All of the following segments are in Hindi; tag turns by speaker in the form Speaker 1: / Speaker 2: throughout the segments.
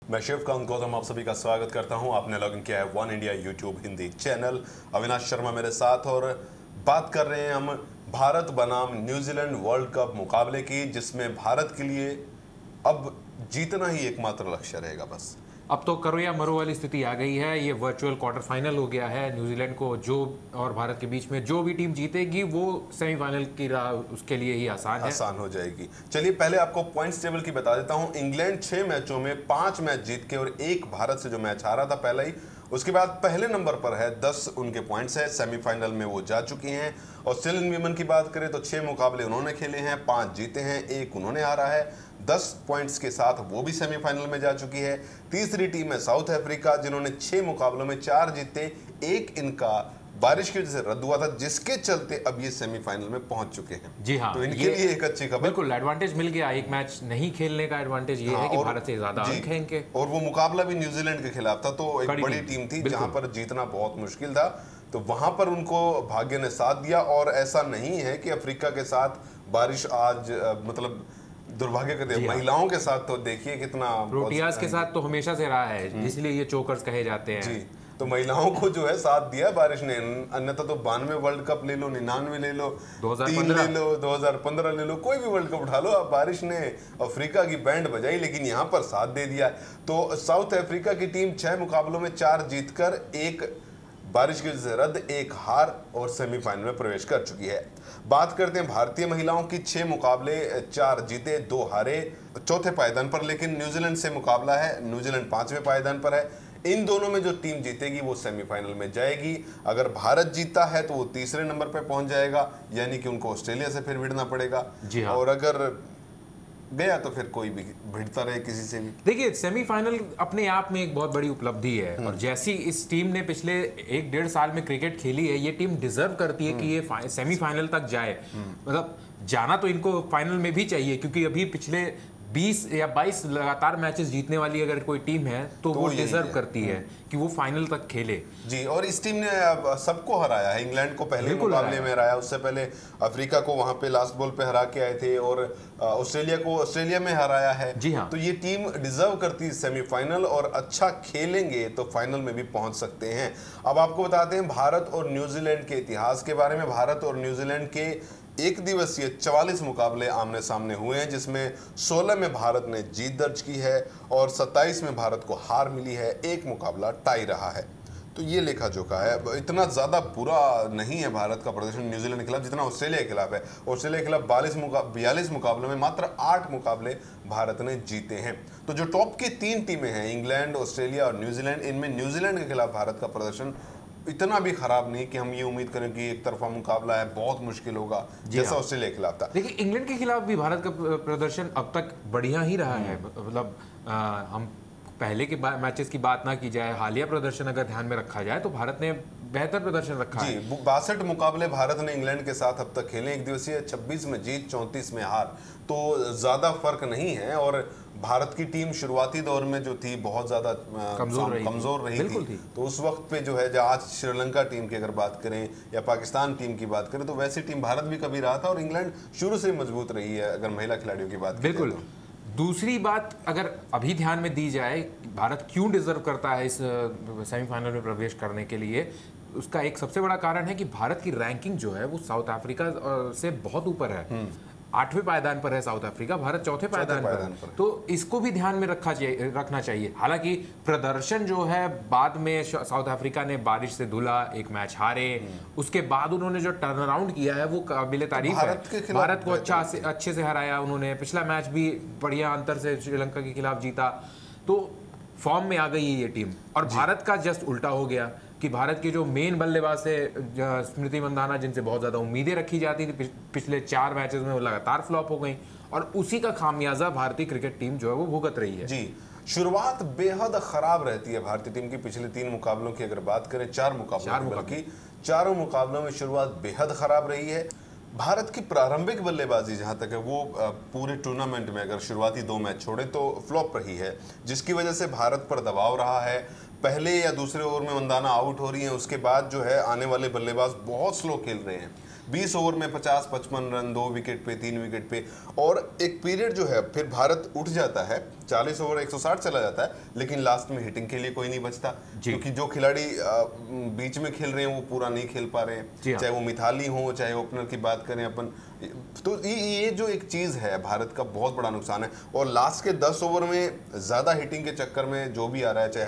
Speaker 1: मैं शिवकांत गौतम आप सभी का स्वागत करता हूं। आपने लॉगिन किया है one India YouTube Hindi channel. Avinash Sharma मेरे साथ और बात कर रहे हैं हम भारत बनाम न्यूजीलैंड वर्ल्ड कप मुकाबले की, जिसमें भारत के लिए अब जीतना ही एकमात्र लक्ष्य रहेगा। बस
Speaker 2: अब तो करो या मरो वाली स्थिति आ गई है। ये वर्चुअल क्वार्टर फाइनल हो गया है। न्यूजीलैंड को जो और भारत के बीच में जो भी टीम जीतेगी वो सेमीफाइनल की राह उसके लिए ही आसान
Speaker 1: हो जाएगी। चलिए पहले आपको पॉइंट्स टेबल की बता देता हूं। इंग्लैंड 6 मैचों में 5 मैच जीत के और 1 भारत से जो मैच हारा था पहला ही, उसके बाद पहले नंबर पर है, 10 उनके पॉइंट्स है। सेमीफाइनल में वो जा चुकी हैं। ऑस्ट्रेलियन वीमेन की बात करें तो 6 मुकाबले उन्होंने खेले हैं, 5 जीते हैं, 1 उन्होंने हारा है। 10 पॉइंट्स के साथ वो भी सेमीफाइनल में जा चुकी है। तीसरी टीम है साउथ अफ्रीका, जिन्होंने 6 मुकाबलों में 4 जीते, 1 इनका बारिश की वजह से रद्द हुआ था, जिसके चलते अब ये सेमीफाइनल में पहुंच चुके हैं।
Speaker 2: जी हाँ,
Speaker 1: तो इनके लिए एक अच्छी खबर,
Speaker 2: बिल्कुल एडवांटेज मिल गया। एक मैच नहीं खेलने का एडवांटेज ये है कि भारत से ज्यादा अंक हैं इनके।
Speaker 1: और वो मुकाबला भी न्यूजीलैंड के खिलाफ था, तो एक बड़ी टीम थी जहां पर जीतना बहुत मुश्किल था। तो वहां पर उनको भाग्य ने साथ दिया। और ऐसा नहीं है कि अफ्रीका के साथ बारिश आज मतलब दुर्भाग्य कहते हैं, महिलाओं के साथ तो देखिए कितना,
Speaker 2: प्रोटियाज के साथ तो हमेशा से रहा है, इसलिए ये चोकर्स कहे जाते हैं।
Speaker 1: जी, तो महिलाओं को जो है साथ दिया बारिश ने। अन्यथा तो 92 वर्ल्ड कप ले लो, 99 ले लो, 3 ले लो, 2015 ले लो, कोई भी वर्ल्ड कप उठा लो, अब बारिश ने अफ्रीका की बैंड बजाई, लेकिन यहाँ पर साथ दे दिया। तो साउथ अफ्रीका की टीम 6 मुकाबलों में 4 जीतकर, 1 बारिश की वजह से रद्द, 1 हार और सेमीफाइनल में प्रवेश कर चुकी है। बात करते हैं भारतीय महिलाओं की। 6 मुकाबले 4 जीते, 2 हारे, चौथे पायदान पर। लेकिन न्यूजीलैंड से मुकाबला है, न्यूजीलैंड 5वें पायदान पर है। इन दोनों में जो टीम जीतेगी वो सेमीफाइनल में जाएगी। अगर भारत जीतता है तो वो तीसरे नंबर पर पहुंच जाएगा, यानी कि उनको ऑस्ट्रेलिया से फिर भिड़ना पड़ेगा।
Speaker 2: जी हाँ।
Speaker 1: और अगर गया तो फिर कोई भी भिड़ता रहे किसी से भी।
Speaker 2: देखिए, सेमीफाइनल अपने आप में एक बहुत बड़ी उपलब्धि है, और जैसी इस टीम ने पिछले 1-1.5 साल में क्रिकेट खेली है, ये टीम डिजर्व करती है कि ये सेमीफाइनल तक जाए। मतलब जाना तो इनको फाइनल में भी चाहिए, क्योंकि अभी पिछले 20 या 22 लगातार मैचेस जीतने वाली अगर कोई टीम है तो वो डिजर्व करती है कि वो फाइनल तक खेले।
Speaker 1: जी, और इस टीम ने सबको हराया है। इंग्लैंड को पहले मुकाबले में हराया, उससे पहले अफ्रीका को वहां पे लास्ट बॉल पे हरा के आए थे, और ऑस्ट्रेलिया को ऑस्ट्रेलिया में हराया है।
Speaker 2: जी हाँ।
Speaker 1: तो ये टीम डिजर्व करती है सेमीफाइनल, और अच्छा खेलेंगे तो फाइनल में भी पहुंच सकते हैं। अब आपको बताते हैं भारत और न्यूजीलैंड के इतिहास के बारे में। भारत और न्यूजीलैंड के एक दिवसीय 44 मुकाबले आमने सामने हुए हैं, जिसमें 16 में भारत ने जीत दर्ज की है और 27 में भारत को हार मिली है। 1 मुकाबला टाई रहा है। तो ये लेखा जोखा है। इतना ज़्यादा बुरा नहीं है भारत का प्रदर्शन न्यूजीलैंड के खिलाफ जितना ऑस्ट्रेलिया के खिलाफ है। ऑस्ट्रेलिया के खिलाफ 42 मुकाबलों में मात्र 8 मुकाबले भारत ने जीते हैं। तो जो टॉप की 3 टीमें हैं, इंग्लैंड, ऑस्ट्रेलिया और न्यूजीलैंड, इनमें न्यूजीलैंड के खिलाफ भारत का प्रदर्शन इतना भी खराब नहीं कि हम ये उम्मीद करें कि एक तरफा मुकाबला है, बहुत मुश्किल होगा, जैसा ऑस्ट्रेलिया के खिलाफ था।
Speaker 2: देखिए, इंग्लैंड के खिलाफ भी भारत का प्रदर्शन अब तक बढ़िया ही रहा है। मतलब हम पहले के मैचेस की बात ना की जाए, हालिया प्रदर्शन अगर ध्यान में रखा जाए तो भारत ने बेहतर प्रदर्शन रखा है।
Speaker 1: जी, 62 मुकाबले भारत ने इंग्लैंड के साथ अब तक खेले, एक दिवसीय 26 में जीत, 34 में हार। तो ज्यादा फर्क नहीं है। और भारत की टीम शुरुआती दौर में जो थी बहुत ज्यादा कमजोर रही थी। तो उस वक्त पे जो है, आज श्रीलंका टीम की अगर बात करें या पाकिस्तान टीम की बात करें, तो वैसी टीम भारत भी कभी रहा था। और इंग्लैंड शुरू से मजबूत रही है अगर महिला खिलाड़ियों की बात करें तो।
Speaker 2: दूसरी बात अगर अभी ध्यान में दी जाए, भारत क्यों डिजर्व करता है इस सेमीफाइनल में प्रवेश करने के लिए, उसका एक सबसे बड़ा कारण है कि भारत की रैंकिंग जो है वो साउथ अफ्रीका से बहुत ऊपर है। 8वें पायदान पर है साउथ अफ्रीका, भारत 4थे पायदान पर। तो इसको भी ध्यान में रखना चाहिए। हालांकि प्रदर्शन जो है, बाद में साउथ अफ्रीका ने बारिश से धुला, 1 मैच हारे, उसके बाद उन्होंने जो टर्न अराउंड किया है वो काबिले तारीफ है। भारत को अच्छे से हराया उन्होंने। पिछला मैच भी बढ़िया अंतर से श्रीलंका के खिलाफ जीता। तो फॉर्म में आ गई है ये टीम। और भारत का जस्ट उल्टा हो गया कि भारत के जो मेन बल्लेबाज थे स्मृति मंदाना, जिनसे बहुत ज्यादा उम्मीदें रखी जाती थी, पिछले 4 मैचेस में वो लगातार फ्लॉप हो गई, और उसी का खामियाजा भारतीय क्रिकेट टीम जो है वो भुगत रही है।
Speaker 1: जी, शुरुआत बेहद खराब रहती है भारतीय टीम की। पिछले 3 मुकाबलों की अगर बात करें, 4 मुकाबलों की, चारों मुकाबलों में शुरुआत बेहद खराब रही है। भारत की प्रारंभिक बल्लेबाजी जहां तक है वो पूरे टूर्नामेंट में अगर शुरुआती 2 मैच छोड़े तो फ्लॉप रही है, जिसकी वजह से भारत पर दबाव रहा है। पहले या दूसरे ओवर में मंदाना आउट हो रही है, उसके बाद जो है आने वाले बल्लेबाज बहुत स्लो खेल रहे हैं। 20 ओवर में 50-55 रन, 2 विकेट पे, 3 विकेट पे, और एक पीरियड जो है फिर भारत उठ जाता है, 40 ओवर 160 चला जाता है, लेकिन लास्ट में हिटिंग के लिए कोई नहीं बचता, क्योंकि जो खिलाड़ी बीच में खेल रहे हैं वो पूरा नहीं खेल पा रहे हैं, चाहे वो मिथाली हो, चाहे ओपनर की बात करें अपन। तो ये जो एक चीज़ है भारत का बहुत बड़ा नुकसान है। और लास्ट के 10 ओवर में ज़्यादा हिटिंग के चक्कर में जो भी आ रहा है, चाहे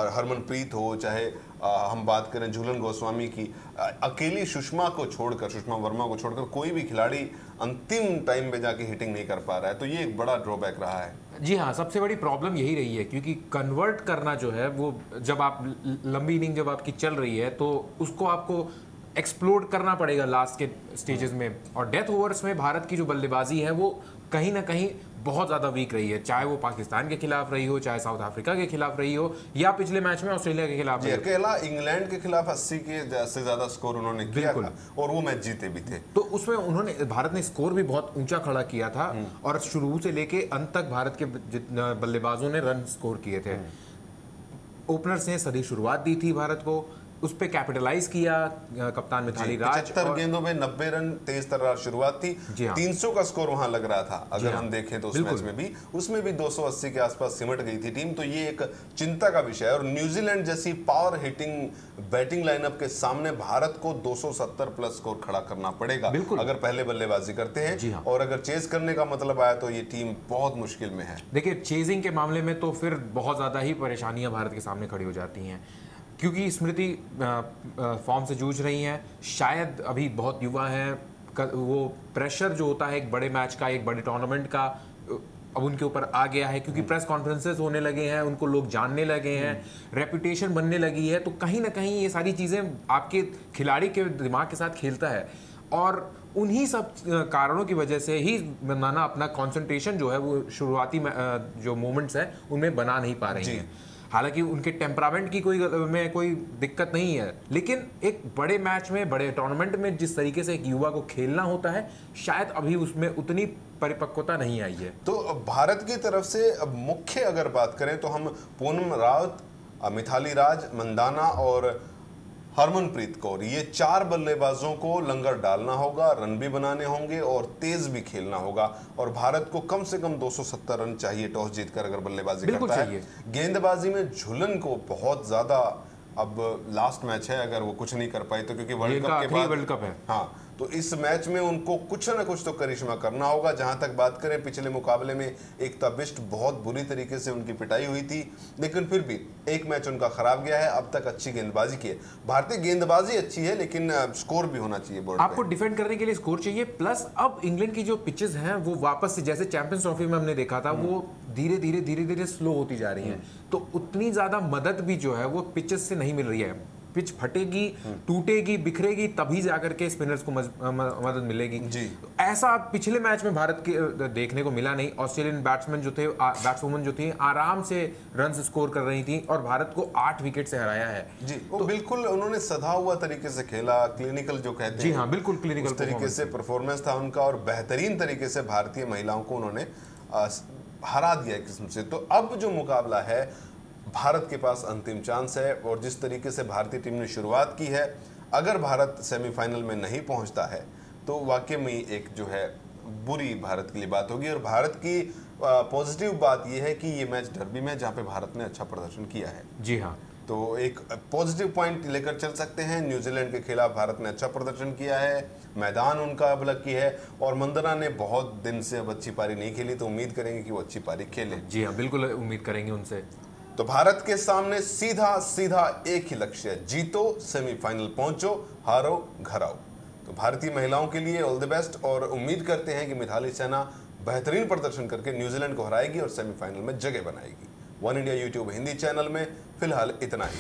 Speaker 1: हरमनप्रीत हो, चाहे हम बात करें झूलन गोस्वामी की, अकेली सुषमा वर्मा को छोड़कर कोई भी खिलाड़ी अंतिम टाइम पे जाके हिटिंग नहीं कर पा रहा है, तो ये एक बड़ा ड्रॉबैक रहा है।
Speaker 2: जी हाँ, सबसे बड़ी प्रॉब्लम यही रही है, क्योंकि कन्वर्ट करना जो है वो, जब आप लंबी इनिंग जब आपकी चल रही है तो उसको आपको एक्सप्लोड करना पड़ेगा लास्ट के स्टेजेस में। और डेथ ओवर्स में भारत की जो बल्लेबाजी है वो कहीं ना कहीं बहुत ज़्यादा वीक रही है, चाहे वो पाकिस्तान के खिलाफ रही हो, चाहे साउथ अफ्रीका के खिलाफ रही हो, या पिछले मैच में ऑस्ट्रेलिया के खिलाफ।
Speaker 1: अकेला इंग्लैंड के खिलाफ 80 के से ज्यादा स्कोर उन्होंने किया था, और वो मैच जीते भी थे।
Speaker 2: तो उसमें भारत ने स्कोर भी बहुत ऊंचा खड़ा किया था, और शुरू से लेके अंत तक भारत के बल्लेबाजों ने रन स्कोर किए थे। ओपनर्स ने सही शुरुआत दी थी भारत को, उस पे कैपिटलाइज किया कप्तान मिथाली राज।
Speaker 1: 75 गेंदों में 90 रन, तेज तर्रार शुरुआत थी। 300 का स्कोर वहां लग रहा था, अगर हम देखें तो उस मैच में भी, उसमें भी 280 के आसपास सिमट गई थी टीम। तो ये एक चिंता का विषय है। और न्यूजीलैंड जैसी पावर हिटिंग बैटिंग लाइनअप के सामने भारत को 270 प्लस स्कोर खड़ा करना पड़ेगा अगर पहले बल्लेबाजी करते हैं। और अगर चेज करने का मतलब आया तो ये टीम बहुत मुश्किल में है।
Speaker 2: देखिए, चेजिंग के मामले में तो फिर बहुत ज्यादा ही परेशानियां भारत के सामने खड़ी हो जाती हैं, क्योंकि स्मृति फॉर्म से जूझ रही हैं, शायद अभी बहुत युवा हैं, वो प्रेशर जो होता है एक बड़े मैच का, एक बड़े टूर्नामेंट का, अब उनके ऊपर आ गया है, क्योंकि प्रेस कॉन्फ्रेंसेस होने लगे हैं, उनको लोग जानने लगे हैं, रेपुटेशन बनने लगी है। तो कहीं ना कहीं ये सारी चीज़ें आपके खिलाड़ी के दिमाग के साथ खेलता है, और उन्हीं सब कारणों की वजह से ही नाना अपना कंसंट्रेशन जो है वो शुरुआती जो मोमेंट्स हैं उनमें बना नहीं पा रही हैं। हालांकि उनके टेम्परामेंट की कोई दिक्कत नहीं है, लेकिन एक बड़े मैच में, बड़े टूर्नामेंट में जिस तरीके से एक युवा को खेलना होता है, शायद अभी उसमें उतनी परिपक्वता नहीं आई है।
Speaker 1: तो भारत की तरफ से मुख्य अगर बात करें तो हम पूनम रावत, मिथाली राज, मंदाना और हरमनप्रीत कौर, ये 4 बल्लेबाजों को लंगर डालना होगा, रन भी बनाने होंगे और तेज भी खेलना होगा। और भारत को कम से कम 270 रन चाहिए टॉस जीतकर अगर बल्लेबाजी करता है। गेंदबाजी में झूलन को बहुत ज्यादा, अब लास्ट मैच है, अगर वो कुछ नहीं कर पाए तो, क्योंकि वर्ल्ड कप के बाद
Speaker 2: वर्ल्ड कप है,
Speaker 1: हाँ, तो इस मैच में उनको कुछ ना कुछ तो करिश्मा करना होगा। जहां तक बात करें, पिछले मुकाबले में एकता बिष्ट बहुत बुरी तरीके से उनकी पिटाई हुई थी, लेकिन फिर भी एक मैच उनका खराब गया है। अब तक अच्छी गेंदबाजी की है, भारतीय गेंदबाजी अच्छी है, लेकिन स्कोर भी होना चाहिए बोर्ड
Speaker 2: आपको डिफेंड करने के लिए स्कोर चाहिए। प्लस अब इंग्लैंड की जो पिचेस हैं वो वापस से, जैसे चैंपियंस ट्रॉफी में हमने देखा था, वो धीरे धीरे स्लो होती जा रही हैं, तो उतनी ज्यादा मदद भी जो है वो पिचेस से नहीं मिल रही है। पिच फटेगी, टूटेगी, बिखरेगी, तभी जाकर के स्पिनर्स को मदद मिलेगी जी। ऐसा पिछले मैच में भारत के देखने को मिला नहीं। ऑस्ट्रेलियन बैट्सवुमन जो थी आराम से रन स्कोर कर रही थी, और भारत को 8 विकेट से हराया है
Speaker 1: जी। तो बिल्कुल उन्होंने सधा हुआ तरीके से खेला, क्लिनिकल जो कहते हैं,
Speaker 2: जी हाँ, बिल्कुल क्लिनिकल
Speaker 1: तरीके से परफॉर्मेंस था उनका, और बेहतरीन तरीके से भारतीय महिलाओं को उन्होंने हरा दिया एक किस्म से। तो अब जो मुकाबला है, भारत के पास अंतिम चांस है, और जिस तरीके से भारतीय टीम ने शुरुआत की है, अगर भारत सेमीफाइनल में नहीं पहुंचता है तो वाकई में एक जो है बुरी भारत के लिए बात होगी। और भारत की पॉजिटिव बात यह है कि ये मैच डर्बी में, जहां पे भारत ने अच्छा प्रदर्शन किया है।
Speaker 2: जी हाँ,
Speaker 1: तो एक पॉजिटिव पॉइंट लेकर चल सकते हैं। न्यूजीलैंड के खिलाफ भारत ने अच्छा प्रदर्शन किया है, मैदान उनका अब अलग की है, और मंदना ने बहुत दिन से अब अच्छी पारी नहीं खेली, तो उम्मीद करेंगे कि वो अच्छी पारी खेले।
Speaker 2: जी हाँ, बिल्कुल उम्मीद करेंगे उनसे।
Speaker 1: तो भारत के सामने सीधा एक ही लक्ष्य है, जीतो, सेमीफाइनल पहुंचो, हारो घर आओ। तो भारतीय महिलाओं के लिए ऑल द बेस्ट, और उम्मीद करते हैं कि मिथाली सेना बेहतरीन प्रदर्शन करके न्यूजीलैंड को हराएगी और सेमीफाइनल में जगह बनाएगी। One India YouTube Hindi channel में फिलहाल इतना ही।